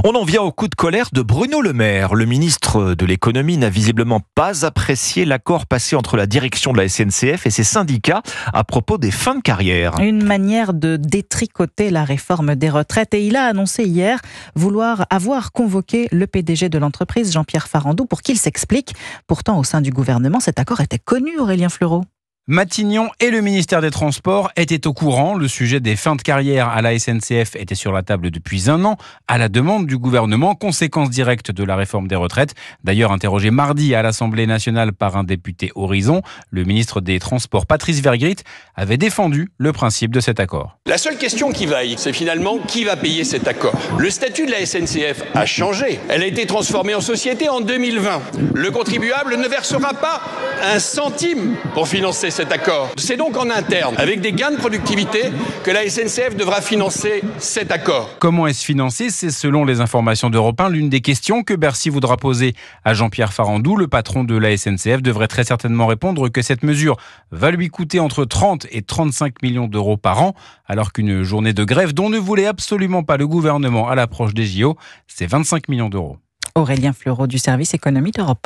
On en vient au coup de colère de Bruno Le Maire. Le ministre de l'économie n'a visiblement pas apprécié l'accord passé entre la direction de la SNCF et ses syndicats à propos des fins de carrière. Une manière de détricoter la réforme des retraites. Et il a annoncé hier vouloir avoir convoqué le PDG de l'entreprise, Jean-Pierre Farandou, pour qu'il s'explique. Pourtant, au sein du gouvernement, cet accord était connu, Aurélien Fleureau. Matignon et le ministère des Transports étaient au courant. Le sujet des fins de carrière à la SNCF était sur la table depuis un an, à la demande du gouvernement, conséquence directe de la réforme des retraites. D'ailleurs, interrogé mardi à l'Assemblée nationale par un député Horizon, le ministre des Transports, Patrice Vergrit, avait défendu le principe de cet accord. La seule question qui vaille, c'est finalement qui va payer cet accord. Le statut de la SNCF a changé. Elle a été transformée en société en 2020. Le contribuable ne versera pas un centime pour financer cet accord. C'est donc en interne, avec des gains de productivité, que la SNCF devra financer cet accord. Comment est-ce financé ? C'est selon les informations d'Europe 1 l'une des questions que Bercy voudra poser à Jean-Pierre Farandou. Le patron de la SNCF devrait très certainement répondre que cette mesure va lui coûter entre 30 et 35 millions d'euros par an, alors qu'une journée de grève dont ne voulait absolument pas le gouvernement à l'approche des JO, c'est 25 millions d'euros. Aurélien Fleureau du service économie d'Europe 1.